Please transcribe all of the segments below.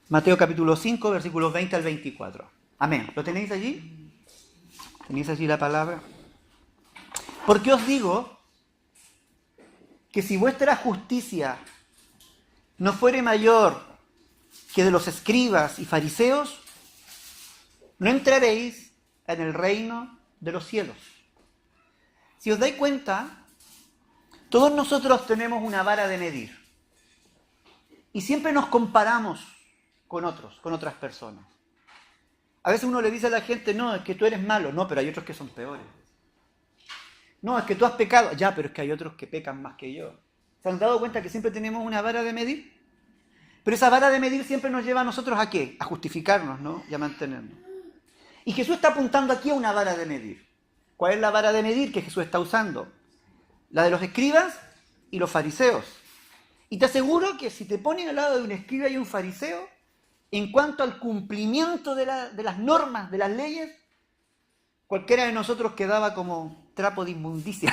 Mateo capítulo 5, versículos 20 al 24. Amén. ¿Lo tenéis allí? ¿Tenéis allí la palabra? Porque os digo que si vuestra justicia no fuere mayor que de los escribas y fariseos, no entraréis en el reino de los cielos. Si os dais cuenta, todos nosotros tenemos una vara de medir. Y siempre nos comparamos con otros, con otras personas. A veces uno le dice a la gente, no, es que tú eres malo. No, pero hay otros que son peores. No, es que tú has pecado. Ya, pero es que hay otros que pecan más que yo. ¿Se han dado cuenta que siempre tenemos una vara de medir? Pero esa vara de medir siempre nos lleva a nosotros ¿a qué? A justificarnos, ¿no? Y a mantenernos. Y Jesús está apuntando aquí a una vara de medir. ¿Cuál es la vara de medir que Jesús está usando? La de los escribas y los fariseos. Y te aseguro que si te ponen al lado de un escriba y un fariseo, en cuanto al cumplimiento de las normas, de las leyes, cualquiera de nosotros quedaba como trapo de inmundicia.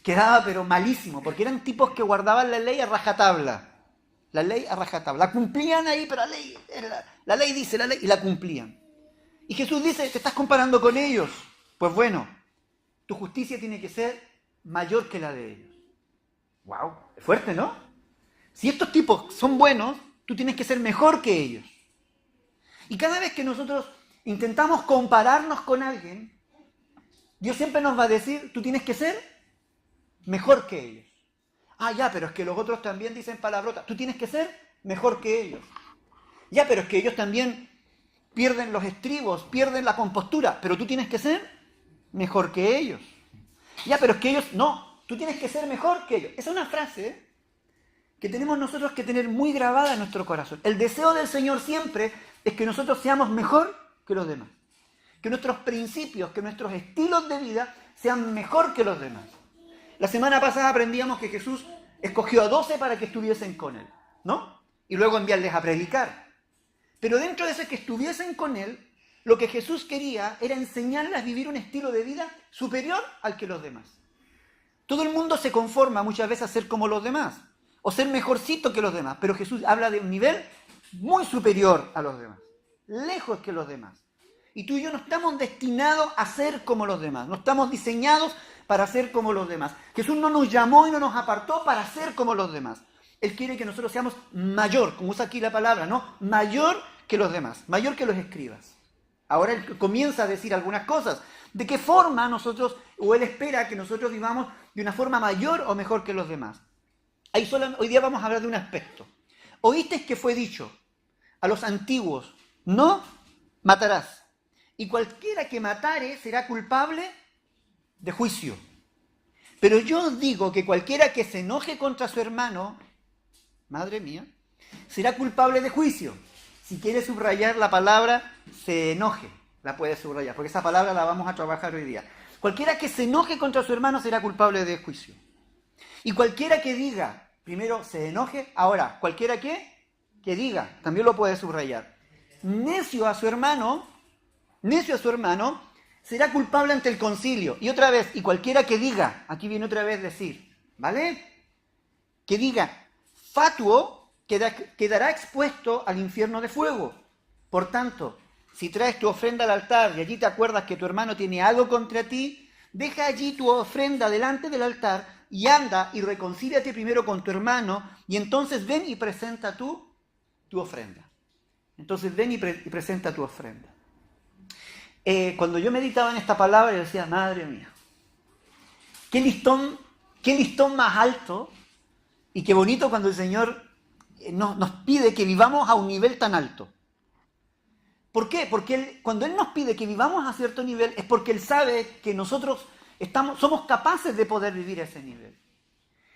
Quedaba pero malísimo, porque eran tipos que guardaban la ley a rajatabla. La ley a rajatabla. La cumplían ahí, pero la ley dice la ley y la cumplían. Y Jesús dice, te estás comparando con ellos. Pues bueno, tu justicia tiene que ser mayor que la de ellos. ¡Wow! Es fuerte, ¿no? Si estos tipos son buenos, tú tienes que ser mejor que ellos. Y cada vez que nosotros intentamos compararnos con alguien, Dios siempre nos va a decir, tú tienes que ser mejor que ellos. Ah, ya, pero es que los otros también dicen palabrotas. Tú tienes que ser mejor que ellos. Ya, pero es que ellos también pierden los estribos, pierden la compostura, pero tú tienes que ser mejor que ellos. Ya, pero es que ellos, no, tú tienes que ser mejor que ellos. Esa es una frase que tenemos nosotros que tener muy grabada en nuestro corazón. El deseo del Señor siempre es que nosotros seamos mejor que los demás. Que nuestros principios, que nuestros estilos de vida sean mejor que los demás. La semana pasada aprendíamos que Jesús escogió a 12 para que estuviesen con Él, ¿no? Y luego enviarles a predicar. Pero dentro de ese que estuviesen con Él, lo que Jesús quería era enseñarles a vivir un estilo de vida superior al que los demás. Todo el mundo se conforma muchas veces a ser como los demás, o ser mejorcito que los demás, pero Jesús habla de un nivel muy superior a los demás, lejos que los demás. Y tú y yo no estamos destinados a ser como los demás, no estamos diseñados para ser como los demás. Jesús no nos llamó y no nos apartó para ser como los demás. Él quiere que nosotros seamos mayor, como usa aquí la palabra, ¿no? Mayor que los demás, mayor que los escribas. Ahora Él comienza a decir algunas cosas. ¿De qué forma nosotros, o Él espera que nosotros vivamos de una forma mayor o mejor que los demás? Hoy día vamos a hablar de un aspecto. Oísteis que fue dicho a los antiguos, no matarás. Y cualquiera que matare será culpable de juicio. Pero yo os digo que cualquiera que se enoje contra su hermano, madre mía, será culpable de juicio. Si quiere subrayar la palabra se enoje, la puede subrayar, porque esa palabra la vamos a trabajar hoy día. Cualquiera que se enoje contra su hermano será culpable de juicio. Y cualquiera que diga, primero se enoje, ahora, cualquiera que diga, también lo puede subrayar. Necio a su hermano, será culpable ante el concilio. Y otra vez, y cualquiera que diga, aquí viene otra vez decir, ¿vale? Que diga, fatuo, quedará expuesto al infierno de fuego. Por tanto, si traes tu ofrenda al altar y allí te acuerdas que tu hermano tiene algo contra ti, deja allí tu ofrenda delante del altar y anda y reconcíliate primero con tu hermano y entonces ven y presenta tu ofrenda. Entonces ven y presenta tu ofrenda. Cuando yo meditaba en esta palabra, yo decía, madre mía, qué listón más alto y qué bonito cuando el Señor nos pide que vivamos a un nivel tan alto. ¿Por qué? Porque cuando Él nos pide que vivamos a cierto nivel es porque Él sabe que nosotros somos capaces de poder vivir a ese nivel.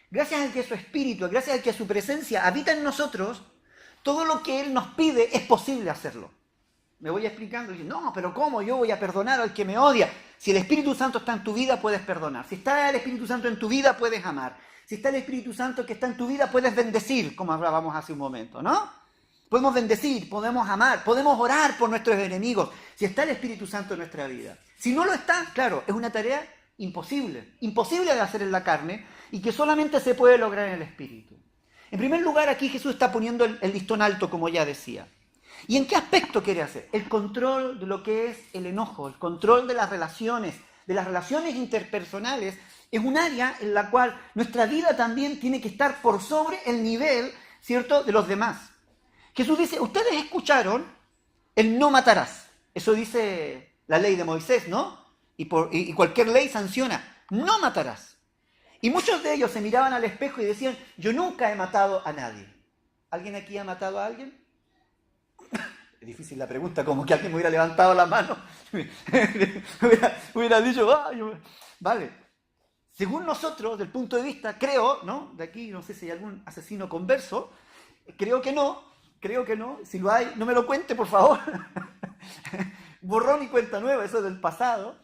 Gracias a que su Espíritu, gracias a que su presencia habita en nosotros, todo lo que Él nos pide es posible hacerlo. Me voy explicando y no, pero ¿cómo yo voy a perdonar al que me odia? Si el Espíritu Santo está en tu vida, puedes perdonar. Si está el Espíritu Santo en tu vida, puedes amar. Si está el Espíritu Santo que está en tu vida, puedes bendecir, como hablábamos hace un momento, ¿no? Podemos bendecir, podemos amar, podemos orar por nuestros enemigos, si está el Espíritu Santo en nuestra vida. Si no lo está, claro, es una tarea imposible de hacer en la carne y que solamente se puede lograr en el Espíritu. En primer lugar, aquí Jesús está poniendo el listón alto, como ya decía. ¿Y en qué aspecto quiere hacer? El control de lo que es el enojo, el control de las relaciones interpersonales, es un área en la cual nuestra vida también tiene que estar por sobre el nivel, ¿cierto?, de los demás. Jesús dice, ustedes escucharon el no matarás. Eso dice la ley de Moisés, ¿no? Y cualquier ley sanciona, no matarás. Y muchos de ellos se miraban al espejo y decían, yo nunca he matado a nadie. ¿Alguien aquí ha matado a alguien? Es difícil la pregunta, como que alguien me hubiera levantado la mano. hubiera dicho, vale. Según nosotros, del punto de vista, creo, ¿no? De aquí, no sé si hay algún asesino converso, creo que no. Si lo hay, no me lo cuente, por favor. Borrón y cuenta nueva, eso es del pasado.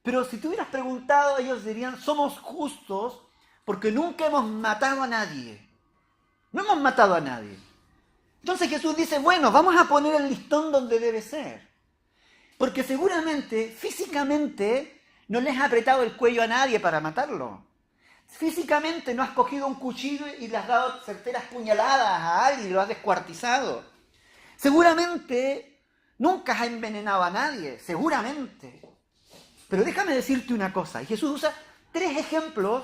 Pero si tú hubieras preguntado, ellos dirían, somos justos porque nunca hemos matado a nadie. No hemos matado a nadie. Entonces Jesús dice, bueno, vamos a poner el listón donde debe ser. Porque seguramente, físicamente, no les ha apretado el cuello a nadie para matarlo. Físicamente no has cogido un cuchillo y le has dado certeras puñaladas a alguien y lo has descuartizado. Seguramente nunca has envenenado a nadie, seguramente. Pero déjame decirte una cosa, y Jesús usa 3 ejemplos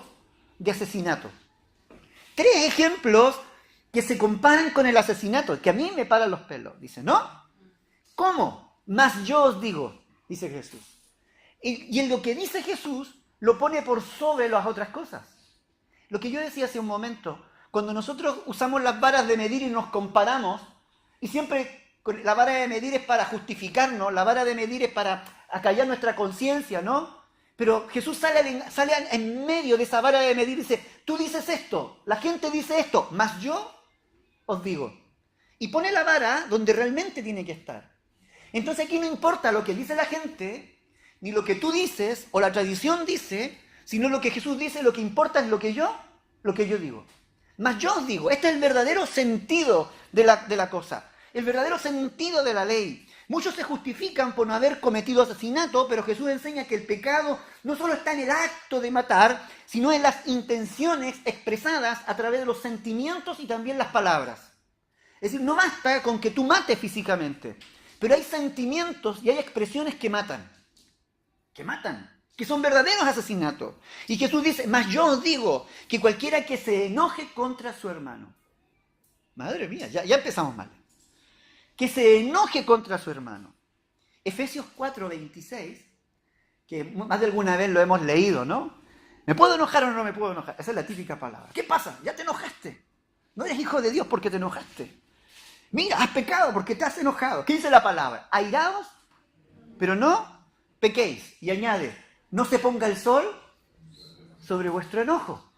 de asesinato. 3 ejemplos que se comparan con el asesinato, que a mí me paran los pelos. Dice, ¿no? ¿Cómo? Mas yo os digo, dice Jesús. Y en lo que dice Jesús, lo pone por sobre las otras cosas. Lo que yo decía hace un momento, cuando nosotros usamos las varas de medir y nos comparamos, y siempre la vara de medir es para justificarnos, la vara de medir es para acallar nuestra conciencia, ¿no? Pero Jesús sale en medio de esa vara de medir y dice, tú dices esto, la gente dice esto, mas yo os digo. Y pone la vara donde realmente tiene que estar. Entonces aquí no importa lo que dice la gente, ni lo que tú dices o la tradición dice, sino lo que Jesús dice, lo que importa es lo que yo digo. Mas yo os digo, este es el verdadero sentido de la cosa, el verdadero sentido de la ley. Muchos se justifican por no haber cometido asesinato, pero Jesús enseña que el pecado no solo está en el acto de matar, sino en las intenciones expresadas a través de los sentimientos y también las palabras. Es decir, no basta con que tú mates físicamente, pero hay sentimientos y hay expresiones que matan, que son verdaderos asesinatos. Y Jesús dice, mas yo os digo que cualquiera que se enoje contra su hermano, madre mía, ya empezamos mal, que se enoje contra su hermano. Efesios 4:26, que más de alguna vez lo hemos leído, ¿no? ¿Me puedo enojar o no me puedo enojar? Esa es la típica palabra. ¿Qué pasa? Ya te enojaste. No eres hijo de Dios porque te enojaste. Mira, has pecado porque te has enojado. ¿Qué dice la palabra? Airaos, pero no pequéis. Y añade, no se ponga el sol sobre vuestro enojo.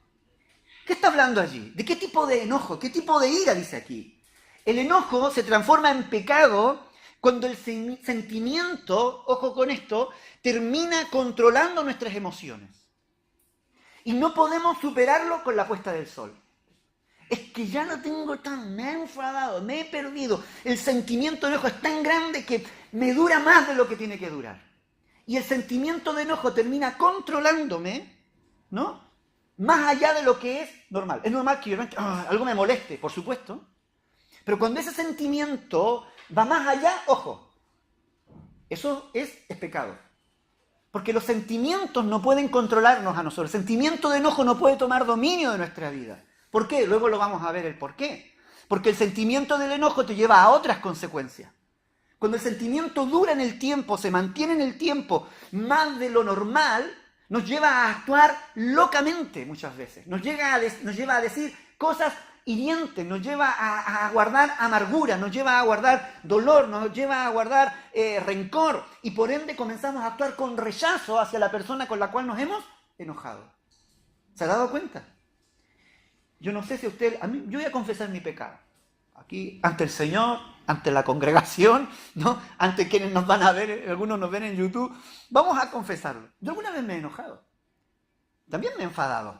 ¿Qué está hablando allí? ¿De qué tipo de enojo? ¿Qué tipo de ira dice aquí? El enojo se transforma en pecado cuando el sentimiento, ojo con esto, termina controlando nuestras emociones. Y no podemos superarlo con la puesta del sol. Es que ya lo tengo me he enfadado, me he perdido. El sentimiento de enojo es tan grande que me dura más de lo que tiene que durar. Y el sentimiento de enojo termina controlándome, ¿no? Más allá de lo que es normal. Es normal que algo me moleste, por supuesto. Pero cuando ese sentimiento va más allá, ojo, eso es pecado. Porque los sentimientos no pueden controlarnos a nosotros. El sentimiento de enojo no puede tomar dominio de nuestra vida. ¿Por qué? Luego lo vamos a ver el por qué. Porque el sentimiento del enojo te lleva a otras consecuencias. Cuando el sentimiento dura en el tiempo, se mantiene en el tiempo más de lo normal, nos lleva a actuar locamente muchas veces. Nos lleva a decir cosas hirientes, nos lleva a guardar amargura, nos lleva a guardar dolor, nos lleva a guardar rencor. Y por ende comenzamos a actuar con rechazo hacia la persona con la cual nos hemos enojado. ¿Se ha dado cuenta? Yo no sé si usted... yo voy a confesar mi pecado. Aquí, ante el Señor, ante la congregación, ¿no? Ante quienes nos van a ver, algunos nos ven en YouTube. Vamos a confesarlo. Yo alguna vez me he enojado. También me he enfadado.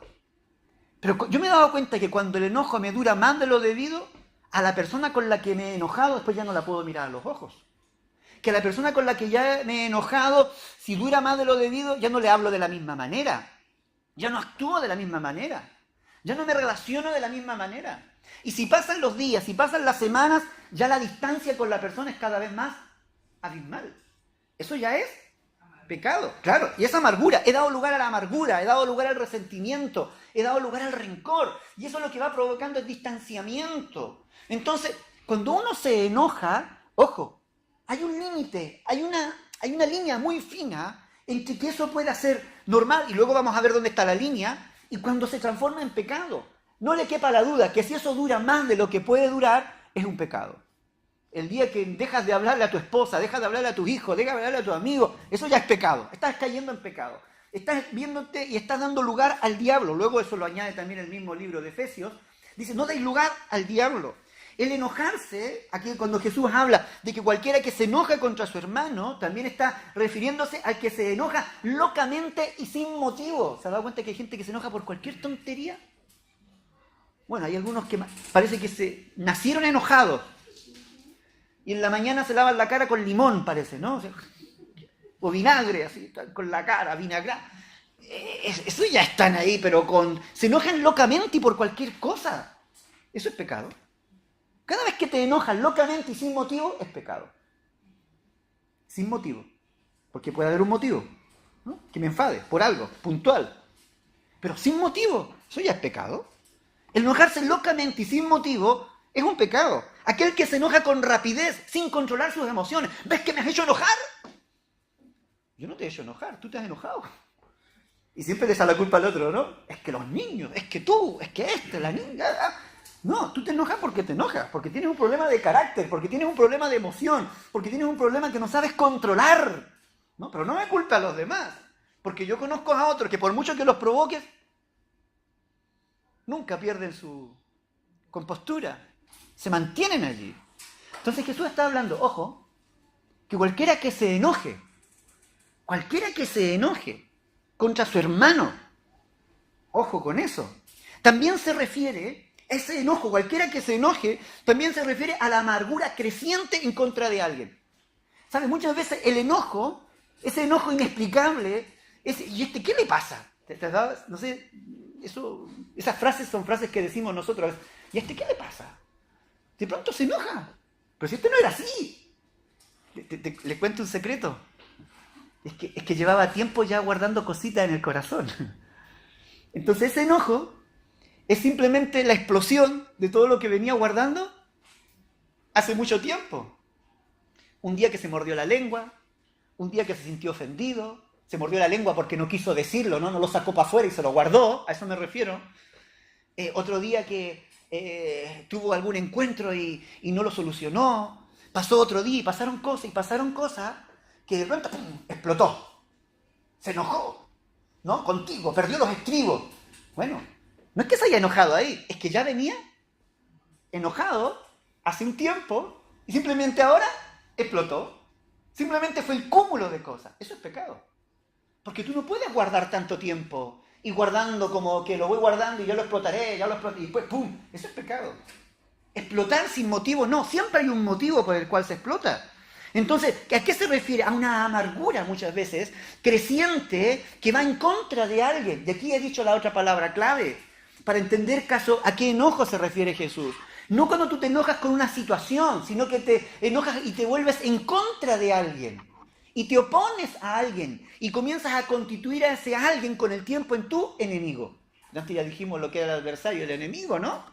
Pero yo me he dado cuenta que cuando el enojo me dura más de lo debido, a la persona con la que me he enojado, después ya no la puedo mirar a los ojos. Que a la persona con la que ya me he enojado, si dura más de lo debido, ya no le hablo de la misma manera. Ya no actúo de la misma manera. Ya no me relaciono de la misma manera. Y si pasan los días, si pasan las semanas, ya la distancia con la persona es cada vez más abismal. Eso ya es pecado, claro. Y esa amargura, he dado lugar a la amargura, he dado lugar al resentimiento, he dado lugar al rencor. Y eso lo que va provocando es distanciamiento. Entonces, cuando uno se enoja, ojo, hay un límite, hay una línea muy fina entre que eso pueda ser normal, y luego vamos a ver dónde está la línea, y cuando se transforma en pecado. No le quepa la duda que si eso dura más de lo que puede durar, es un pecado. El día que dejas de hablarle a tu esposa, dejas de hablarle a tus hijos, dejas de hablarle a tus amigos, eso ya es pecado. Estás cayendo en pecado. Estás viéndote y estás dando lugar al diablo. Luego eso lo añade también el mismo libro de Efesios. Dice, no deis lugar al diablo. El enojarse, aquí cuando Jesús habla de que cualquiera que se enoja contra su hermano, también está refiriéndose al que se enoja locamente y sin motivo. ¿Se ha dado cuenta que hay gente que se enoja por cualquier tontería? Bueno, hay algunos que parece que se nacieron enojados. Y en la mañana se lavan la cara con limón, parece, ¿no? O vinagre, así, con la cara, vinagre. Eso ya están ahí, pero se enojan locamente y por cualquier cosa. Eso es pecado. Cada vez que te enojas locamente y sin motivo, es pecado. Sin motivo. Porque puede haber un motivo, ¿no? Que me enfade por algo, puntual. Pero sin motivo, eso ya es pecado. El enojarse locamente y sin motivo es un pecado. Aquel que se enoja con rapidez, sin controlar sus emociones. ¿Ves que me has hecho enojar? Yo no te he hecho enojar, tú te has enojado. Y siempre le echa la culpa al otro, ¿no? Es que los niños, es que tú, es que la niña. No, tú te enojas porque te enojas, porque tienes un problema de carácter, porque tienes un problema de emoción, porque tienes un problema que no sabes controlar. ¿No? Pero no me culpa a los demás, porque yo conozco a otros que por mucho que los provoques, nunca pierden su compostura. Se mantienen allí. Entonces Jesús está hablando, ojo, que cualquiera que se enoje contra su hermano, ojo con eso, también se refiere, ese enojo, cualquiera que se enoje, también se refiere a la amargura creciente en contra de alguien. ¿Sabes? Muchas veces el enojo, ese enojo inexplicable, ¿y qué le pasa? No sé, esas frases son frases que decimos nosotros. ¿Y qué le pasa? De pronto se enoja. Pero si no era así. Le cuento un secreto. Es que llevaba tiempo ya guardando cositas en el corazón. Entonces ese enojo es simplemente la explosión de todo lo que venía guardando hace mucho tiempo. Un día que se mordió la lengua, un día que se sintió ofendido, se mordió la lengua porque no quiso decirlo, no lo sacó para afuera y se lo guardó, a eso me refiero. Otro día que tuvo algún encuentro y no lo solucionó. Pasó otro día y pasaron cosas que de pronto ¡pum!, explotó. Se enojó, ¿no? Contigo, perdió los estribos. Bueno, no es que se haya enojado ahí, es que ya venía enojado hace un tiempo y simplemente ahora explotó. Simplemente fue el cúmulo de cosas. Eso es pecado. Porque tú no puedes guardar tanto tiempo y guardando como que lo voy guardando y ya lo explotaré, y después ¡pum! Eso es pecado. Explotar sin motivo, no. Siempre hay un motivo por el cual se explota. Entonces, ¿a qué se refiere? A una amargura muchas veces creciente que va en contra de alguien. Y aquí he dicho la otra palabra clave para entender a qué enojo se refiere Jesús. No cuando tú te enojas con una situación, sino que te enojas y te vuelves en contra de alguien. Y te opones a alguien y comienzas a constituir a ese alguien con el tiempo en tu enemigo. Antes ya dijimos lo que era el adversario, el enemigo, ¿no?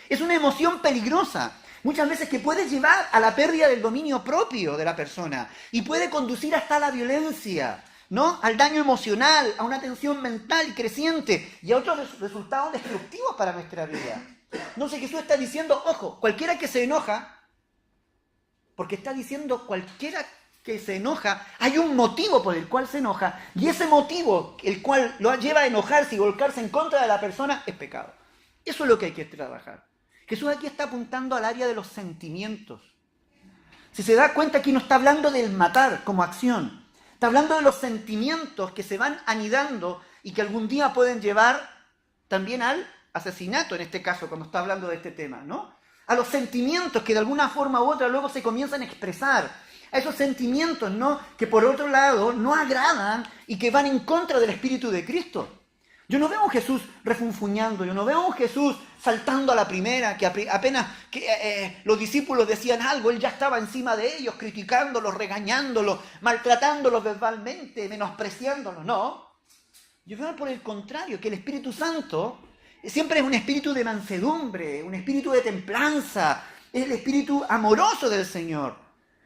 Es una emoción peligrosa, muchas veces que puede llevar a la pérdida del dominio propio de la persona y puede conducir hasta la violencia, ¿no? Al daño emocional, a una tensión mental creciente y a otros resultados destructivos para nuestra vida. Entonces Jesús está diciendo, ojo, cualquiera que se enoja, porque está diciendo cualquiera que se enoja, hay un motivo por el cual se enoja, y ese motivo, el cual lo lleva a enojarse y volcarse en contra de la persona, es pecado. Eso es lo que hay que trabajar. Jesús aquí está apuntando al área de los sentimientos. Si se da cuenta, aquí no está hablando del matar como acción, está hablando de los sentimientos que se van anidando y que algún día pueden llevar también al asesinato, en este caso, cuando está hablando de este tema, ¿no? A los sentimientos que de alguna forma u otra luego se comienzan a expresar, a esos sentimientos, ¿no?, que por otro lado no agradan y que van en contra del Espíritu de Cristo. Yo no veo a un Jesús refunfuñando, yo no veo a un Jesús saltando a la primera, que apenas los discípulos decían algo, él ya estaba encima de ellos, criticándolos, regañándolos, maltratándolos verbalmente, menospreciándolos. No, yo veo por el contrario, que el Espíritu Santo siempre es un espíritu de mansedumbre, un espíritu de templanza, es el espíritu amoroso del Señor.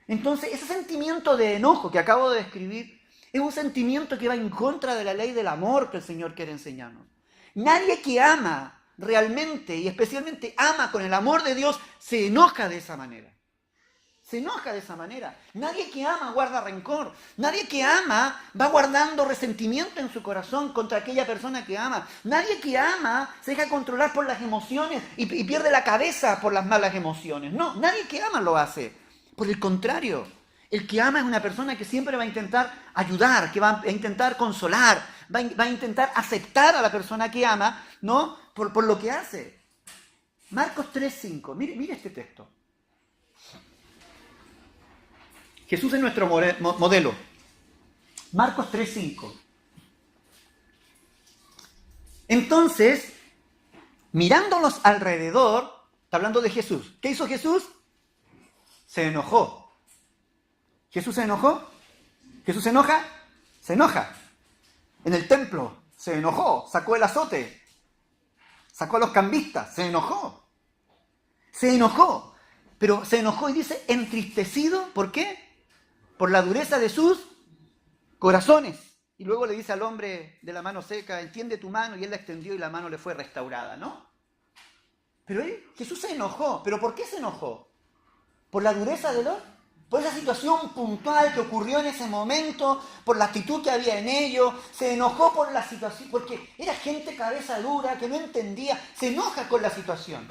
Entonces, ese sentimiento de enojo que acabo de describir, es un sentimiento que va en contra de la ley del amor que el Señor quiere enseñarnos. Nadie que ama realmente, y especialmente ama con el amor de Dios, se enoja de esa manera. Se enoja de esa manera. Nadie que ama guarda rencor. Nadie que ama va guardando resentimiento en su corazón contra aquella persona que ama. Nadie que ama se deja controlar por las emociones y pierde la cabeza por las malas emociones. No, nadie que ama lo hace. Por el contrario, el que ama es una persona que siempre va a intentar ayudar, que va a intentar consolar, va a intentar aceptar a la persona que ama, ¿no? Por lo que hace. Marcos 3:5, mire este texto. Jesús es nuestro modelo. Marcos 3:5. Entonces, mirándolos alrededor, está hablando de Jesús. ¿Qué hizo Jesús? Se enojó. ¿Jesús se enojó? ¿Jesús se enoja? Se enoja. En el templo se enojó, sacó el azote, sacó a los cambistas, se enojó. Se enojó, pero se enojó y dice entristecido, ¿por qué? Por la dureza de sus corazones. Y luego le dice al hombre de la mano seca, extiende tu mano, y él la extendió y la mano le fue restaurada, ¿no? Pero Jesús se enojó, ¿pero por qué se enojó? ¿Por la dureza de los? Por esa situación puntual que ocurrió en ese momento, por la actitud que había en ellos, se enojó por la situación, porque era gente cabeza dura, que no entendía, se enoja con la situación.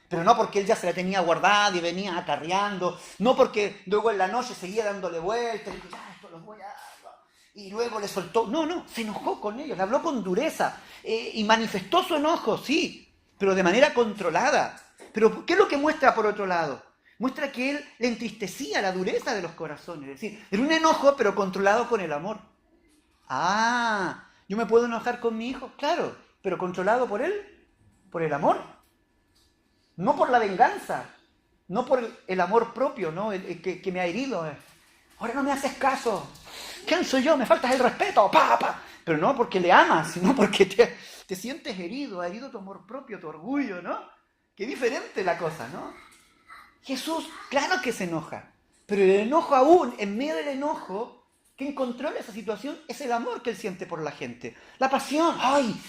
Pero no porque él ya se la tenía guardada y venía acarreando, no porque luego en la noche seguía dándole vueltas, y ya, esto los voy a... Y luego le soltó, no, se enojó con ellos, le habló con dureza, y manifestó su enojo, sí, pero de manera controlada. Pero ¿qué es lo que muestra por otro lado? Muestra que él le entristecía la dureza de los corazones. Es decir, era un enojo, pero controlado con el amor. Ah, ¿yo me puedo enojar con mi hijo? Claro, pero controlado por él, por el amor. No por la venganza, no por el amor propio, ¿no? El que me ha herido. Ahora no me haces caso. ¿Quién soy yo? Me faltas el respeto. ¡Pa! Pero no porque le amas, sino porque te sientes herido. Ha herido tu amor propio, tu orgullo, ¿no? Qué diferente la cosa, ¿no? Jesús, claro que se enoja, pero el enojo aún, en medio del enojo, quien controla esa situación es el amor que él siente por la gente. La pasión, ¡ay!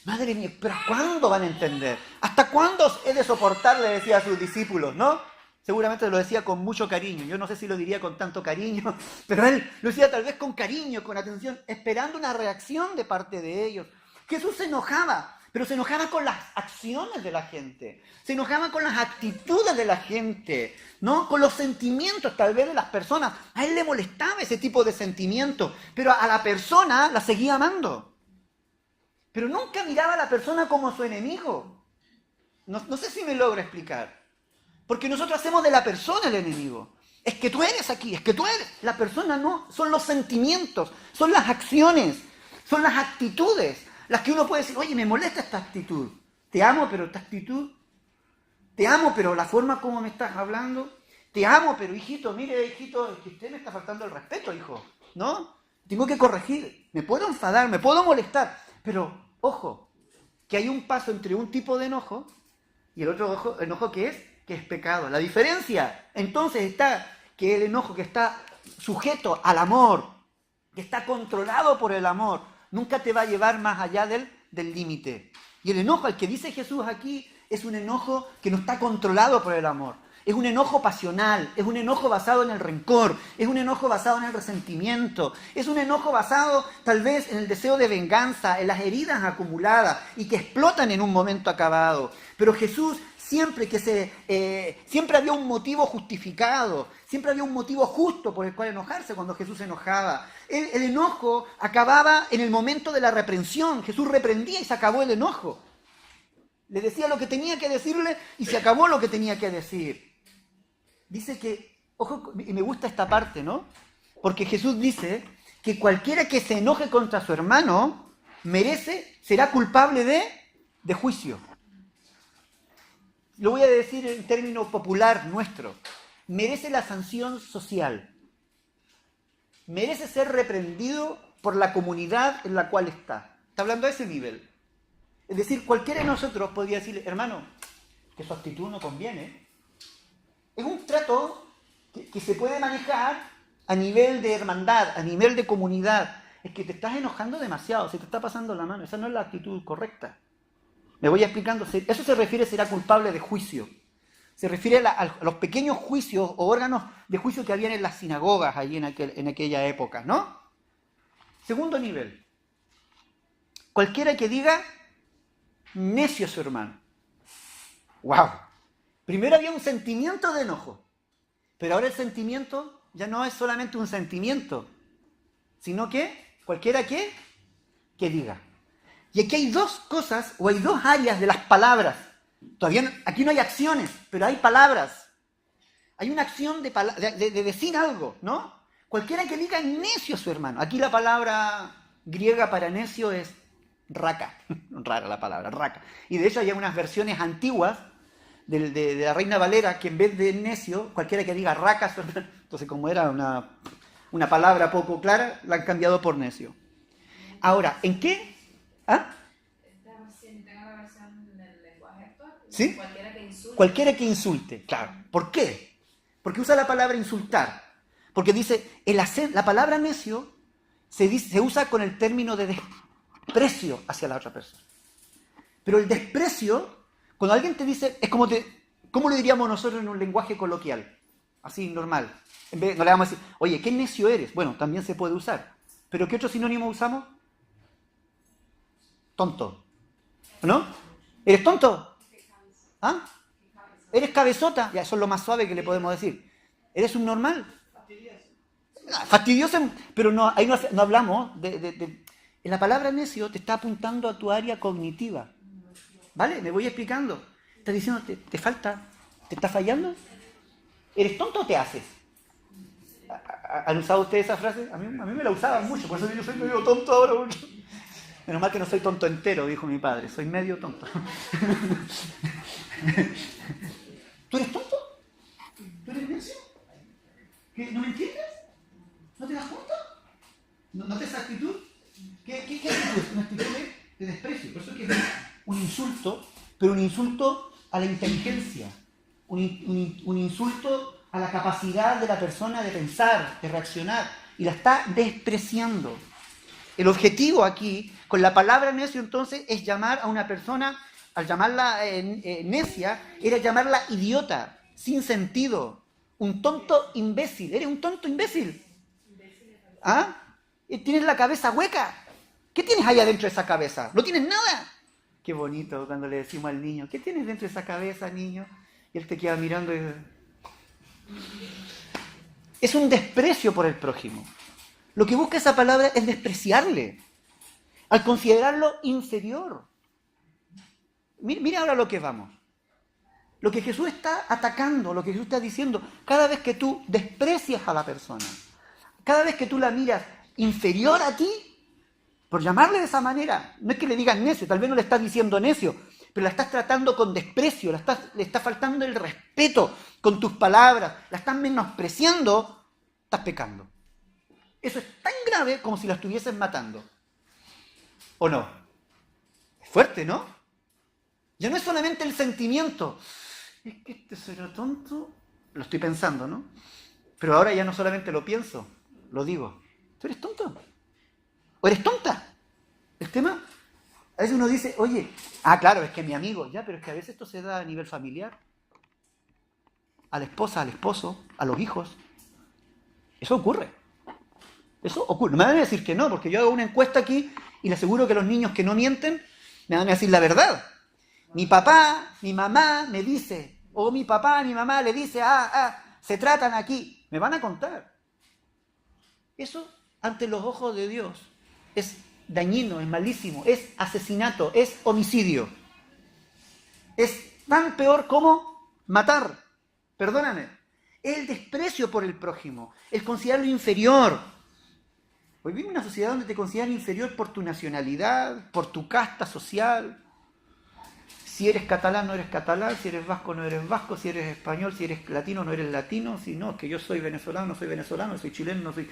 Madre mía, ¿pero ¿cuándo van a entender? ¿Hasta cuándo he de soportar? Le decía a sus discípulos, ¿no? Seguramente lo decía con mucho cariño. Yo no sé si lo diría con tanto cariño, pero él lo decía tal vez con cariño, con atención, esperando una reacción de parte de ellos. Jesús se enojaba, pero se enojaba con las acciones de la gente, se enojaba con las actitudes de la gente, ¿no? Con los sentimientos tal vez de las personas. A él le molestaba ese tipo de sentimientos, pero a la persona la seguía amando. Pero nunca miraba a la persona como su enemigo. No sé si me logro explicar. Porque nosotros hacemos de la persona el enemigo. Es que tú eres aquí, es que tú eres. La persona no, son los sentimientos, son las acciones, son las actitudes. Las que uno puede decir, oye, me molesta esta actitud. Te amo, pero esta actitud. Te amo, pero la forma como me estás hablando. Te amo, pero hijito, mire, hijito, es que usted me está faltando el respeto, hijo. ¿No? Tengo que corregir. Me puedo enfadar, me puedo molestar. Pero, ojo, que hay un paso entre un tipo de enojo y el otro enojo que es pecado. La diferencia, entonces, está que el enojo que está sujeto al amor, que está controlado por el amor, nunca te va a llevar más allá del límite. Y el enojo al que dice Jesús aquí es un enojo que no está controlado por el amor. Es un enojo pasional, es un enojo basado en el rencor, es un enojo basado en el resentimiento, es un enojo basado tal vez en el deseo de venganza, en las heridas acumuladas y que explotan en un momento acabado. Pero Jesús siempre había un motivo justificado, siempre había un motivo justo por el cual enojarse cuando Jesús se enojaba. El enojo acababa en el momento de la reprensión. Jesús reprendía y se acabó el enojo. Le decía lo que tenía que decirle y se acabó lo que tenía que decir. Dice que, ojo, y me gusta esta parte, ¿no? Porque Jesús dice que cualquiera que se enoje contra su hermano será culpable de juicio. Lo voy a decir en término popular nuestro. Merece la sanción social. Merece ser reprendido por la comunidad en la cual está. Está hablando a ese nivel. Es decir, cualquiera de nosotros podría decirle, hermano, que su actitud no conviene. Es un trato que se puede manejar a nivel de hermandad, a nivel de comunidad. Es que te estás enojando demasiado, se te está pasando la mano. Esa no es la actitud correcta. Me voy explicando. Eso se refiere a será culpable de juicio. Se refiere a los pequeños juicios o órganos de juicio que habían en las sinagogas allí en aquella época, ¿no? Segundo nivel. Cualquiera que diga necio a su hermano. ¡Wow! Primero había un sentimiento de enojo, pero ahora el sentimiento ya no es solamente un sentimiento, sino que cualquiera que diga. Y aquí hay dos cosas, o hay dos áreas de las palabras. Todavía aquí no hay acciones, pero hay palabras. Hay una acción de decir algo, ¿no? Cualquiera que diga necio a su hermano. Aquí la palabra griega para necio es raka. Rara la palabra, raka. Y de hecho hay unas versiones antiguas de la Reina Valera que en vez de necio, cualquiera que diga raka a su hermano. Entonces, como era una palabra poco clara, la han cambiado por necio. Ahora, ¿en qué? ¿Ah? ¿Sí? Cualquiera que insulte, claro. ¿Por qué? Porque usa la palabra insultar. Porque dice, la palabra necio se usa con el término de desprecio hacia la otra persona. Pero el desprecio, cuando alguien te dice, es como ¿cómo lo diríamos nosotros en un lenguaje coloquial? Así, normal. No le vamos a decir, oye, ¿qué necio eres? Bueno, también se puede usar. ¿Pero qué otro sinónimo usamos? Tonto. ¿No? ¿Eres tonto? ¿Ah? ¿Eres cabezota? Ya, eso es lo más suave que le podemos decir. ¿Eres un normal? Fastidioso, pero no, ahí no hablamos de... En la palabra necio te está apuntando a tu área cognitiva. ¿Vale? Me voy explicando. Está diciendo, te falta, te está fallando. ¿Eres tonto o te haces? ¿Han usado ustedes esa frase? A mí me la usaban mucho, por eso yo soy medio tonto ahora. Menos mal que no soy tonto entero, dijo mi padre, soy medio tonto. ¿Tú eres tonto? ¿Tú eres necio? ¿No me entiendes? ¿No te das cuenta? ¿No te esa actitud? ¿Qué actitud es? Una actitud de desprecio. Por eso es que es un insulto, pero un insulto a la inteligencia, un insulto a la capacidad de la persona de pensar, de reaccionar, y la está despreciando. El objetivo aquí, con la palabra necio, entonces, es llamar a una persona, al llamarla necia, era llamarla idiota, sin sentido, un tonto imbécil. Eres un tonto imbécil. ¿Ah? Tienes la cabeza hueca. ¿Qué tienes ahí adentro de esa cabeza? No tienes nada. Qué bonito cuando le decimos al niño, ¿qué tienes dentro de esa cabeza, niño? Y él te queda mirando y... Es un desprecio por el prójimo. Lo que busca esa palabra es despreciarle, al considerarlo inferior. Mira ahora lo que vamos. Lo que Jesús está atacando, lo que Jesús está diciendo, cada vez que tú desprecias a la persona, cada vez que tú la miras inferior a ti, por llamarle de esa manera, no es que le digas necio, tal vez no le estás diciendo necio, pero la estás tratando con desprecio, le está faltando el respeto con tus palabras, la estás menospreciando, estás pecando. Eso es tan grave como si la estuviesen matando. ¿O no? Es fuerte, ¿no? Ya no es solamente el sentimiento. Es que este será tonto. Lo estoy pensando, ¿no? Pero ahora ya no solamente lo pienso, lo digo. ¿Tú eres tonto? ¿O eres tonta? El tema, a veces uno dice, oye, claro, es que mi amigo, ya, pero es que a veces esto se da a nivel familiar. A la esposa, al esposo, a los hijos. Eso ocurre. Eso ocurre. No me van a decir que no, porque yo hago una encuesta aquí y le aseguro que los niños que no mienten me van a decir la verdad. Mi papá, mi mamá me dice, o mi papá, mi mamá le dice, se tratan aquí. Me van a contar. Eso, ante los ojos de Dios, es dañino, es malísimo, es asesinato, es homicidio. Es tan peor como matar. Perdóname. El desprecio por el prójimo, el considerarlo inferior. Hoy vivimos en una sociedad donde te consideran inferior por tu nacionalidad, por tu casta social. Si eres catalán, no eres catalán. Si eres vasco, no eres vasco. Si eres español, si eres latino, no eres latino. Si no, es que yo soy venezolano, no soy venezolano. Soy chileno, no soy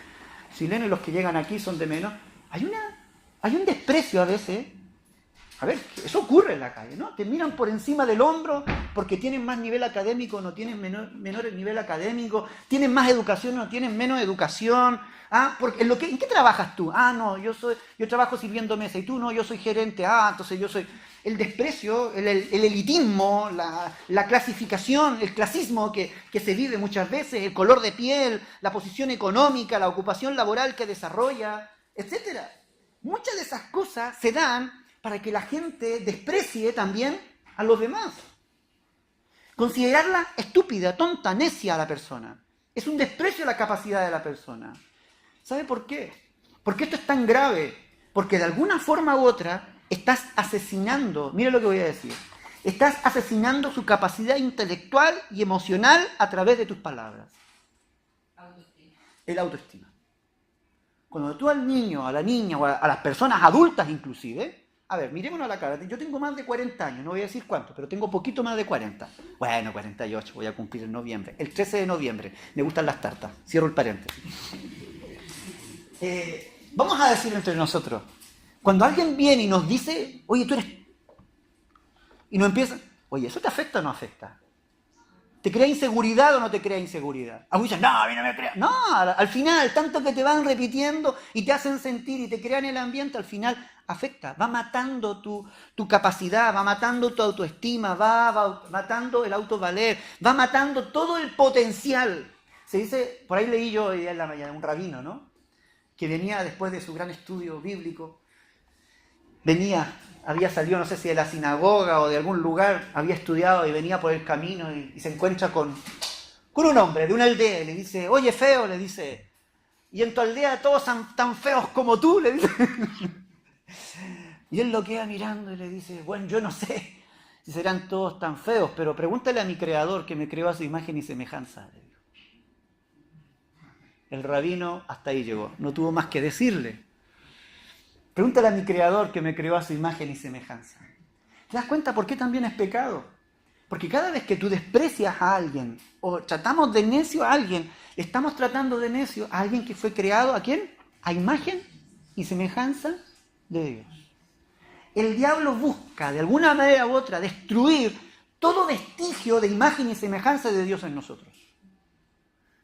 chileno. Y los que llegan aquí son de menos. Hay un desprecio a veces. A ver, eso ocurre en la calle, ¿no? Te miran por encima del hombro porque tienen más nivel académico o no tienen menor nivel académico. Tienen más educación o no tienen menos educación. Porque ¿en qué trabajas tú? No, yo trabajo sirviendo mesa. Y tú no, yo soy gerente. Entonces yo soy... El desprecio, el elitismo, la clasificación, el clasismo que se vive muchas veces, el color de piel, la posición económica, la ocupación laboral que desarrolla, etc. Muchas de esas cosas se dan para que la gente desprecie también a los demás. Considerarla estúpida, tonta, necia a la persona. Es un desprecio a la capacidad de la persona. ¿Sabe por qué? Porque esto es tan grave. Porque de alguna forma u otra estás asesinando, mire lo que voy a decir, estás asesinando su capacidad intelectual y emocional a través de tus palabras. Autoestima. El autoestima. Cuando tú al niño, a la niña o a las personas adultas inclusive, a ver, mirémonos a la cara, yo tengo más de 40 años, no voy a decir cuánto, pero tengo poquito más de 40. Bueno, 48, voy a cumplir en noviembre, el 13 de noviembre, me gustan las tartas, cierro el paréntesis. Vamos a decir entre nosotros, cuando alguien viene y nos dice, oye, tú eres... Y nos empieza, oye, ¿eso te afecta o no afecta? ¿Te crea inseguridad o no te crea inseguridad? Algunos dicen, no, a mí no me crea. No, al final, tanto que te van repitiendo y te hacen sentir y te crean el ambiente, al final afecta. Va matando tu capacidad, va matando tu autoestima, va matando el autovaler, va matando todo el potencial. Se dice, por ahí leí yo hoy en la mañana, un rabino, ¿no? Que venía después de su gran estudio bíblico, había salido, no sé si de la sinagoga o de algún lugar, había estudiado y venía por el camino y se encuentra con un hombre de una aldea y le dice, oye, feo, le dice, y en tu aldea todos son tan feos como tú, le dice. Y él lo queda mirando y le dice, bueno, yo no sé si serán todos tan feos, pero pregúntale a mi creador que me creó a su imagen y semejanza. El rabino hasta ahí llegó, no tuvo más que decirle. Pregúntale a mi creador que me creó a su imagen y semejanza. ¿Te das cuenta por qué también es pecado? Porque cada vez que tú desprecias a alguien o tratamos de necio a alguien, estamos tratando de necio a alguien que fue creado, ¿a quién? A imagen y semejanza de Dios. El diablo busca de alguna manera u otra destruir todo vestigio de imagen y semejanza de Dios en nosotros.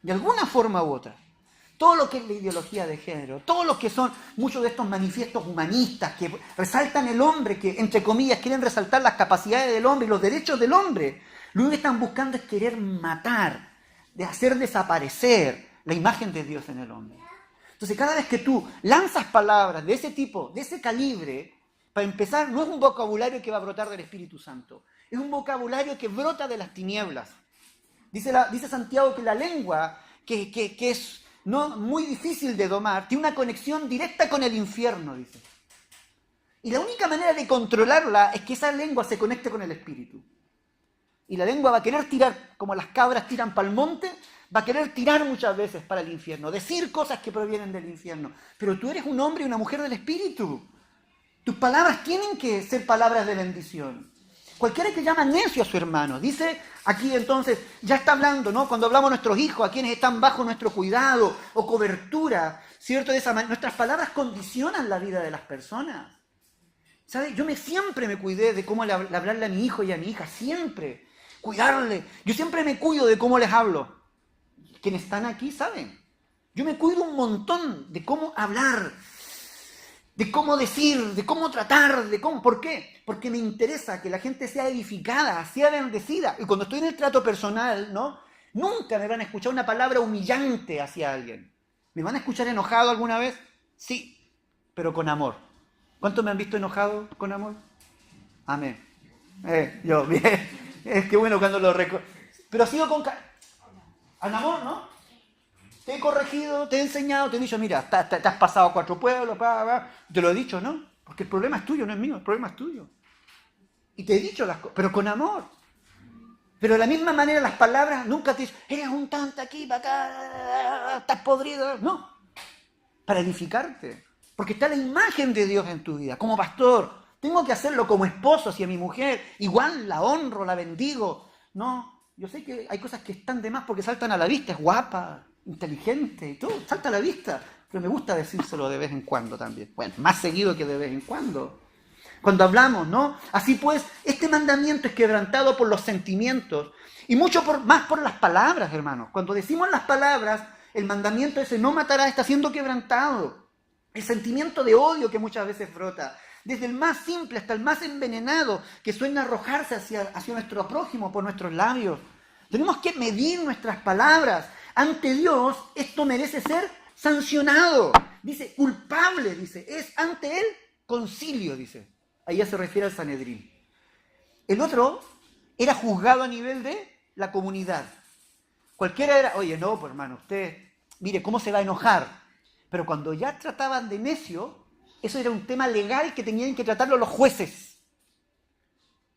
De alguna forma u otra. Todo lo que es la ideología de género, todo lo que son muchos de estos manifiestos humanistas que resaltan el hombre, que entre comillas quieren resaltar las capacidades del hombre y los derechos del hombre, lo único que están buscando es querer matar, de hacer desaparecer la imagen de Dios en el hombre. Entonces cada vez que tú lanzas palabras de ese tipo, de ese calibre, para empezar no es un vocabulario que va a brotar del Espíritu Santo, es un vocabulario que brota de las tinieblas. Dice Santiago que la lengua, que es... no muy difícil de domar, tiene una conexión directa con el infierno, dice. Y la única manera de controlarla es que esa lengua se conecte con el espíritu. Y la lengua va a querer tirar, como las cabras tiran para el monte, va a querer tirar muchas veces para el infierno, decir cosas que provienen del infierno. Pero tú eres un hombre y una mujer del espíritu. Tus palabras tienen que ser palabras de bendición. Cualquiera que llama necio a su hermano, dice aquí entonces, ya está hablando, ¿no? Cuando hablamos a nuestros hijos, a quienes están bajo nuestro cuidado o cobertura, ¿cierto? De esa manera, nuestras palabras condicionan la vida de las personas. ¿Sabes? Siempre me cuidé de cómo hablarle a mi hijo y a mi hija, siempre. Cuidarle. Yo siempre me cuido de cómo les hablo. Quienes están aquí saben. Yo me cuido un montón de cómo hablar, de cómo decir, de cómo tratar, ¿por qué? Porque me interesa que la gente sea edificada, sea bendecida. Y cuando estoy en el trato personal, ¿no? Nunca me van a escuchar una palabra humillante hacia alguien. ¿Me van a escuchar enojado alguna vez? Sí, pero con amor. ¿Cuántos me han visto enojado con amor? Amén. Bien. Es que bueno cuando lo recuerdo. Pero ha sido con amor, ¿no? Te he corregido, te he enseñado, te he dicho, mira, te has pasado 4 pueblos, te lo he dicho, ¿no? Porque el problema es tuyo, no es mío, el problema es tuyo. Y te he dicho las cosas, pero con amor. Pero de la misma manera las palabras nunca te dicen, eres un tanta aquí, para acá, estás podrido. No. para edificarte. Porque está la imagen de Dios en tu vida. Como pastor, tengo que hacerlo como esposo hacia mi mujer. Igual la honro, la bendigo. No, yo sé que hay cosas que están de más porque saltan a la vista. Es guapa, inteligente y todo, salta a la vista. Pero me gusta decírselo de vez en cuando también. Bueno, más seguido que de vez en cuando. Cuando hablamos, ¿no? Así pues, este mandamiento es quebrantado por los sentimientos y mucho más por las palabras, hermanos. Cuando decimos las palabras, el mandamiento ese no matará está siendo quebrantado. El sentimiento de odio que muchas veces brota, desde el más simple hasta el más envenenado, que suele arrojarse hacia nuestro prójimo por nuestros labios. Tenemos que medir nuestras palabras. Ante Dios, esto merece ser sancionado. Dice, culpable, dice, es ante él concilio, dice. Ahí ya se refiere al Sanedrín. El otro era juzgado a nivel de la comunidad. Cualquiera era, oye, no, pues hermano, usted, mire, ¿cómo se va a enojar? Pero cuando ya trataban de necio, eso era un tema legal que tenían que tratarlo los jueces.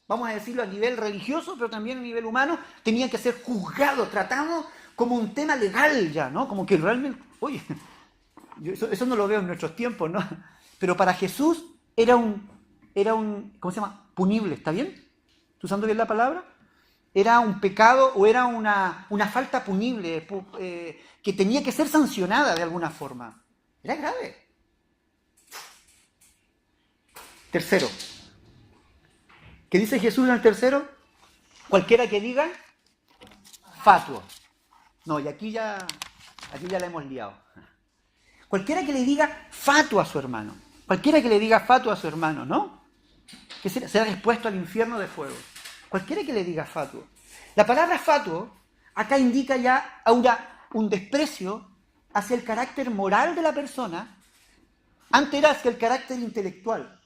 Vamos a decirlo a nivel religioso, pero también a nivel humano, tenían que ser juzgados, tratados como un tema legal ya, ¿no? Como que realmente, oye, eso no lo veo en nuestros tiempos, ¿no? Pero para Jesús era un, ¿cómo se llama? Punible, ¿está bien? ¿Estoy usando bien la palabra? Era un pecado o era una falta punible que tenía que ser sancionada de alguna forma. Era grave. Tercero. ¿Qué dice Jesús en el tercero? Cualquiera que diga fatuo. No, y aquí ya la hemos liado. Cualquiera que le diga fatuo a su hermano. Cualquiera que le diga fatuo a su hermano, ¿no? Que será expuesto al infierno de fuego. Cualquiera que le diga fatuo. La palabra fatuo acá indica ya un desprecio hacia el carácter moral de la persona, antes era hacia el carácter intelectual,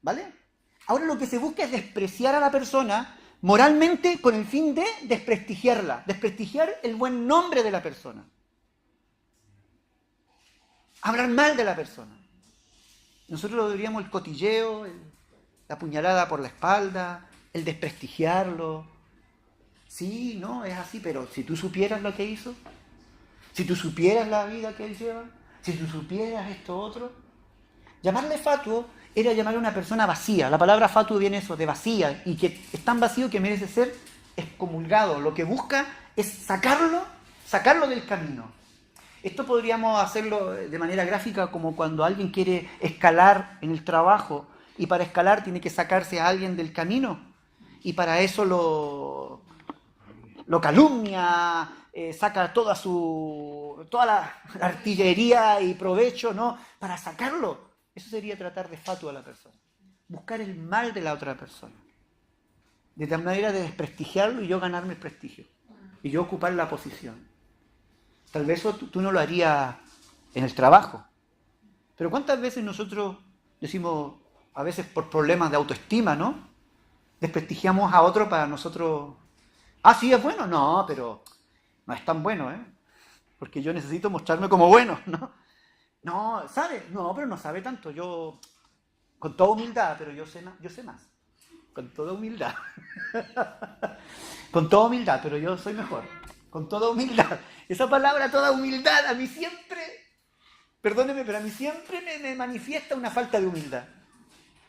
¿vale? Ahora lo que se busca es despreciar a la persona moralmente con el fin de desprestigiarla, desprestigiar el buen nombre de la persona. Hablar mal de la persona. Nosotros lo diríamos el cotilleo, la puñalada por la espalda, el desprestigiarlo. Sí, no, es así, pero si tú supieras lo que hizo, si tú supieras la vida que él lleva, si tú supieras esto otro. Llamarle fatuo era llamar a una persona vacía. La palabra fatuo viene eso, de vacía, y que es tan vacío que merece ser excomulgado. Lo que busca es sacarlo del camino. Esto podríamos hacerlo de manera gráfica como cuando alguien quiere escalar en el trabajo y para escalar tiene que sacarse a alguien del camino y para eso lo calumnia, saca toda la artillería y provecho, ¿no? Para sacarlo. Eso sería tratar de fatuo a la persona. Buscar el mal de la otra persona. De tal manera de desprestigiarlo y yo ganarme el prestigio. Y yo ocupar la posición. Tal vez eso tú no lo harías en el trabajo. Pero ¿cuántas veces nosotros decimos, a veces por problemas de autoestima, ¿no? Desprestigiamos a otro para nosotros... Ah, sí, es bueno. No, pero no es tan bueno, ¿eh? Porque yo necesito mostrarme como bueno, ¿no? No, ¿sabe? No, pero no sabe tanto. Yo, con toda humildad, pero yo sé más. Con toda humildad. Con toda humildad, pero yo soy mejor. Con toda humildad. Esa palabra, toda humildad, a mí siempre, perdóneme, pero a mí siempre me manifiesta una falta de humildad.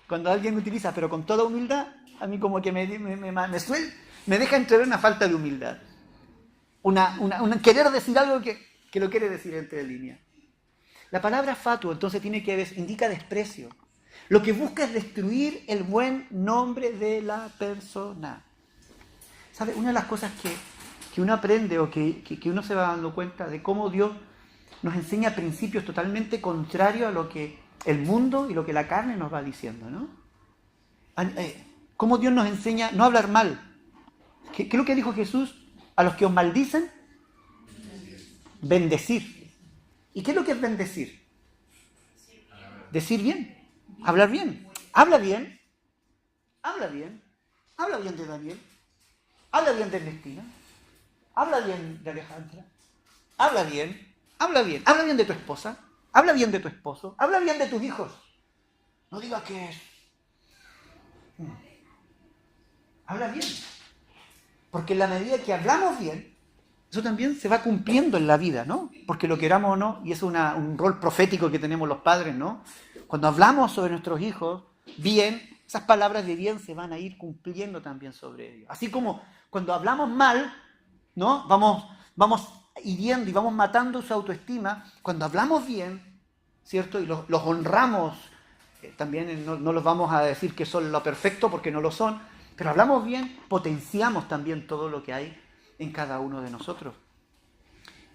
Cuando alguien utiliza, pero con toda humildad, a mí como que me deja entrever una falta de humildad. Una querer decir algo que lo quiere decir entre líneas. La palabra fatuo, entonces, indica desprecio. Lo que busca es destruir el buen nombre de la persona. ¿Sabe? Una de las cosas que uno aprende o que uno se va dando cuenta de cómo Dios nos enseña principios totalmente contrarios a lo que el mundo y lo que la carne nos va diciendo, ¿no? Cómo Dios nos enseña no hablar mal. ¿Qué es lo que dijo Jesús? A los que os maldicen, bendecir. ¿Y qué es lo que es bendecir? Decir bien, hablar bien. Habla bien, habla bien, habla bien de Daniel, habla bien de Ernestina, habla bien de Alejandra, habla bien de tu esposa, habla bien de tu esposo, habla bien de tus hijos. No digas que es. Habla bien. Porque en la medida que hablamos bien, Eso también se va cumpliendo en la vida, ¿no? Porque lo queramos o no, y es un rol profético que tenemos los padres, ¿no? Cuando hablamos sobre nuestros hijos, bien, esas palabras de bien se van a ir cumpliendo también sobre ellos. Así como cuando hablamos mal, ¿no? Vamos hiriendo y vamos matando su autoestima. Cuando hablamos bien, ¿cierto? Y los honramos, también no los vamos a decir que son lo perfecto porque no lo son, pero hablamos bien, potenciamos también todo lo que hay en cada uno de nosotros.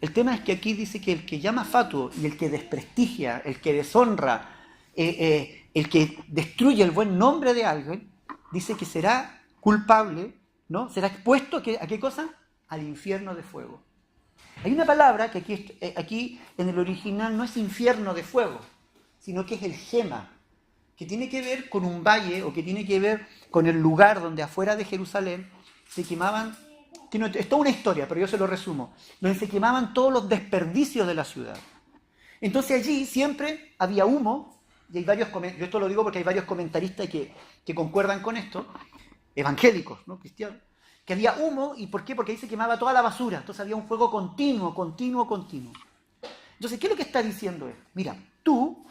El tema es que aquí dice que el que llama fatuo y el que desprestigia, el que deshonra, el que destruye el buen nombre de alguien, dice que será culpable, ¿no? Será expuesto ¿a qué cosa? Al infierno de fuego. Hay una palabra que aquí en el original no es infierno de fuego, sino que es el Gema, que tiene que ver con un valle o que tiene que ver con el lugar donde afuera de Jerusalén se quemaban. Es toda una historia, pero yo se lo resumo. Donde se quemaban todos los desperdicios de la ciudad. Entonces allí siempre había humo, y hay varios, yo esto lo digo porque hay varios comentaristas que concuerdan con esto, evangélicos, ¿no? Cristianos, que había humo, ¿y por qué? Porque ahí se quemaba toda la basura. Entonces había un fuego continuo. Entonces, ¿qué es lo que está diciendo él? Mira, tú,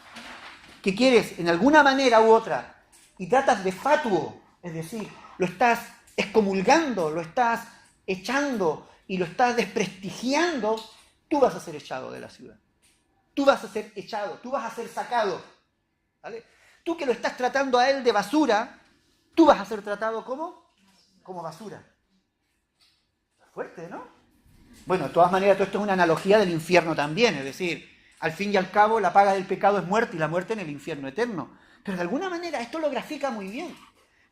que quieres en alguna manera u otra, y tratas de fatuo, es decir, lo estás excomulgando, lo estás echando y lo estás desprestigiando, tú vas a ser echado de la ciudad. Tú vas a ser echado, tú vas a ser sacado. ¿Vale? Tú que lo estás tratando a él de basura, tú vas a ser tratado como basura. Fuerte, ¿no? Bueno, de todas maneras, todo esto es una analogía del infierno también, es decir, al fin y al cabo la paga del pecado es muerte y la muerte en el infierno eterno. Pero de alguna manera esto lo grafica muy bien.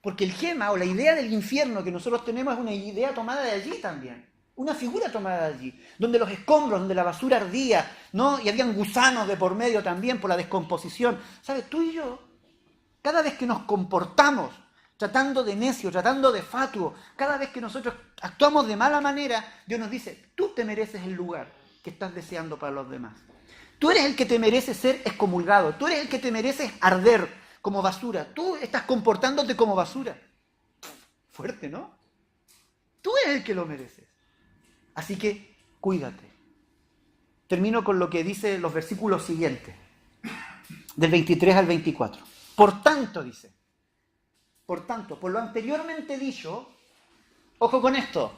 Porque el Gema o la idea del infierno que nosotros tenemos es una idea tomada de allí también. Una figura tomada de allí. Donde los escombros, donde la basura ardía, ¿no? Y habían gusanos de por medio también por la descomposición. ¿Sabes? Tú y yo, cada vez que nos comportamos tratando de necio, tratando de fatuo, cada vez que nosotros actuamos de mala manera, Dios nos dice, tú te mereces el lugar que estás deseando para los demás. Tú eres el que te mereces ser excomulgado. Tú eres el que te mereces arder como basura. Tú estás comportándote como basura. Fuerte, ¿no? Tú eres el que lo mereces. Así que cuídate. Termino con lo que dice los versículos siguientes, del 23 al 24. Por tanto, dice, por lo anteriormente dicho, ojo con esto,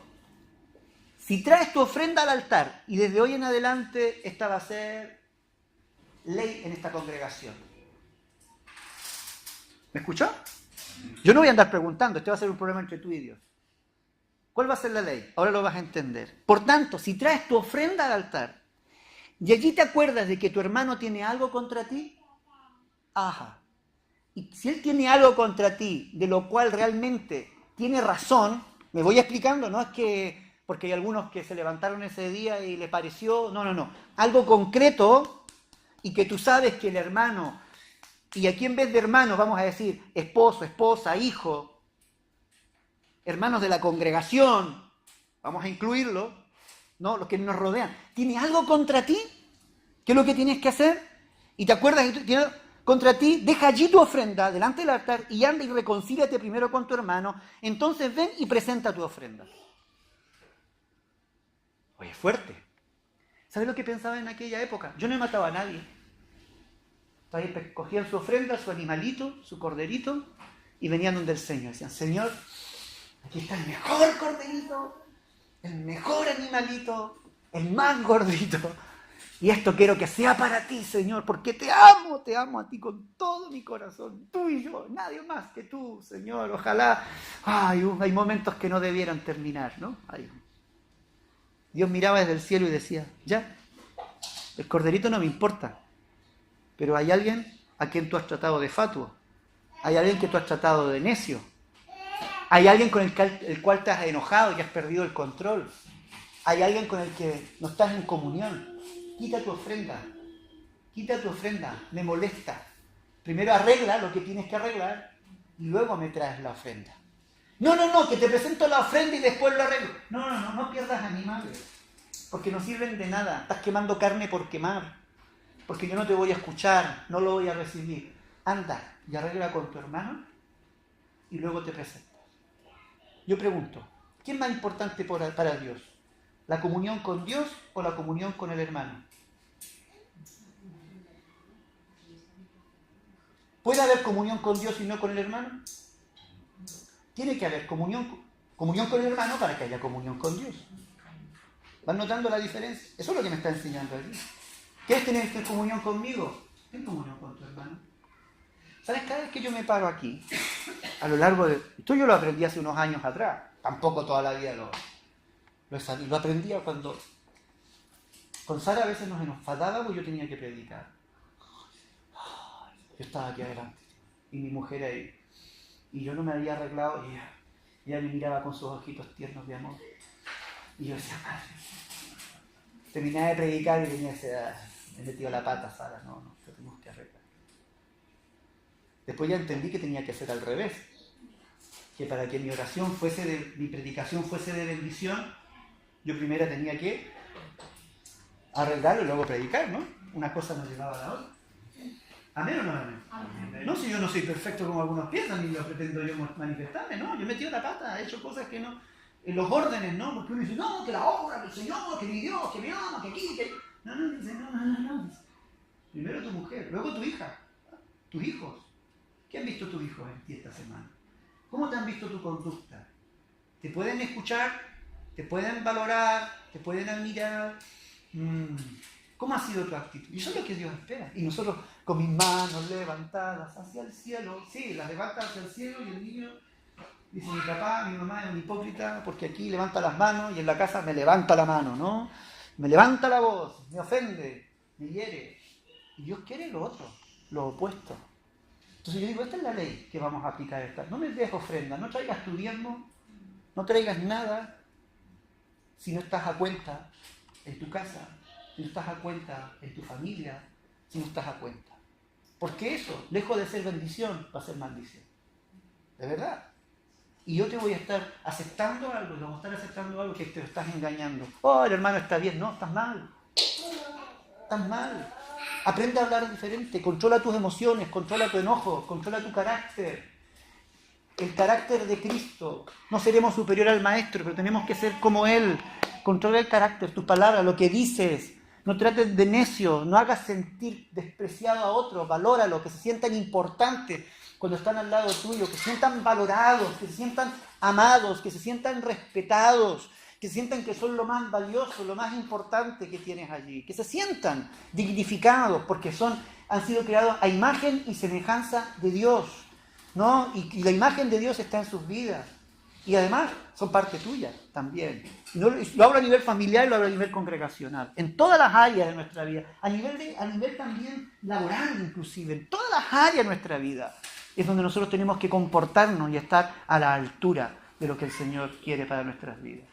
si traes tu ofrenda al altar, y desde hoy en adelante esta va a ser ley en esta congregación. ¿Me escuchó? Yo no voy a andar preguntando, este va a ser un problema entre tú y Dios. ¿Cuál va a ser la ley? Ahora lo vas a entender. Por tanto, si traes tu ofrenda al altar y allí te acuerdas de que tu hermano tiene algo contra ti, ajá. Y si él tiene algo contra ti, de lo cual realmente tiene razón, me voy explicando, no es que, porque hay algunos que se levantaron ese día y le pareció, no, algo concreto y que tú sabes que el hermano, y aquí en vez de hermanos vamos a decir esposo, esposa, hijo, hermanos de la congregación, vamos a incluirlo, ¿no? Los que nos rodean, ¿tiene algo contra ti? ¿Qué es lo que tienes que hacer? Y te acuerdas que tiene contra ti, deja allí tu ofrenda delante del altar y anda y reconcíliate primero con tu hermano, entonces ven y presenta tu ofrenda. Oye, fuerte. ¿Sabes lo que pensaba en aquella época? Yo no he matado a nadie. Entonces cogían su ofrenda, su animalito, su corderito, y venían donde el Señor. Decían, Señor, aquí está el mejor corderito, el mejor animalito, el más gordito. Y esto quiero que sea para ti, Señor, porque te amo a ti con todo mi corazón. Tú y yo, nadie más que tú, Señor. Ojalá, hay momentos que no debieran terminar, ¿no? Dios miraba desde el cielo y decía, ya, el corderito no me importa, pero hay alguien a quien tú has tratado de fatuo, hay alguien que tú has tratado de necio, hay alguien con el cual te has enojado y has perdido el control, hay alguien con el que no estás en comunión. Quita tu ofrenda, me molesta. Primero arregla lo que tienes que arreglar y luego me traes la ofrenda. No, que te presento la ofrenda y después lo arreglo. No pierdas animales, porque no sirven de nada. Estás quemando carne por quemar, porque yo no te voy a escuchar, no lo voy a recibir. Anda y arregla con tu hermano y luego te presento. Yo pregunto, ¿qué es más importante para Dios? ¿La comunión con Dios o la comunión con el hermano? ¿Puede haber comunión con Dios y no con el hermano? Tiene que haber comunión con el hermano para que haya comunión con Dios. ¿Van notando la diferencia? Eso es lo que me está enseñando aquí. ¿Quieres tener comunión conmigo? Ten comunión con tu hermano. ¿Sabes? Cada vez que yo me paro aquí, a lo largo de... Esto yo lo aprendí hace unos años atrás. Tampoco toda la vida lo aprendí cuando... Con Sara a veces nos enfadábamos y yo tenía que predicar. Yo estaba aquí adelante y mi mujer ahí. Y yo no me había arreglado y ella me miraba con sus ojitos tiernos de amor. Y yo decía, madre. Terminaba de predicar y venía me metió la pata, Sara. No, lo tenemos que arreglar. Después ya entendí que tenía que ser al revés. Que para que mi predicación fuese de bendición, yo primero tenía que arreglarlo y luego predicar, ¿no? Una cosa nos llevaba a la otra. ¿Amén o no amén? Amén. No, si yo no soy perfecto como algunos piensan, ni lo pretendo yo manifestarme, ¿no? Yo he metido la pata, he hecho cosas que no... En los órdenes, ¿no? Porque uno dice, no, que la obra del Señor, que mi Dios, que me ama, que aquí, que... No. Primero tu mujer, luego tu hija, tus hijos. ¿Qué han visto tus hijos en ti esta semana? ¿Cómo te han visto tu conducta? ¿Te pueden escuchar? ¿Te pueden valorar? ¿Te pueden admirar? ¿Cómo ha sido tu actitud? Y eso es lo que Dios espera. Y nosotros con mis manos levantadas hacia el cielo, sí, las levantas hacia el cielo y el niño dice, mi papá, mi mamá es un hipócrita porque aquí levanta las manos y en la casa me levanta la mano, ¿no? Me levanta la voz, me ofende, me hiere. Y Dios quiere lo otro, lo opuesto. Entonces yo digo, esta es la ley que vamos a aplicar esta. No me des ofrenda, no traigas tu diezmo, no traigas nada si no estás a cuenta en tu casa, si no estás a cuenta en tu familia, si no estás a cuenta. Porque eso, lejos de ser bendición, va a ser maldición. De verdad. Y yo te voy a estar aceptando algo, te voy a estar aceptando algo que te estás engañando. Oh, el hermano está bien. No, estás mal. Estás mal. Aprende a hablar diferente, controla tus emociones, controla tu enojo, controla tu carácter. El carácter de Cristo. No seremos superior al Maestro, pero tenemos que ser como Él. Controla el carácter, tus palabras, lo que dices. No trates de necio, no hagas sentir despreciado a otros, valóralo, que se sientan importantes cuando están al lado tuyo, que se sientan valorados, que se sientan amados, que se sientan respetados, que sientan que son lo más valioso, lo más importante que tienes allí, que se sientan dignificados porque han sido creados a imagen y semejanza de Dios, ¿no? Y la imagen de Dios está en sus vidas. Y además son parte tuya también. Lo hablo a nivel familiar y lo hablo a nivel congregacional. En todas las áreas de nuestra vida. A nivel también laboral inclusive. En todas las áreas de nuestra vida. Es donde nosotros tenemos que comportarnos y estar a la altura de lo que el Señor quiere para nuestras vidas.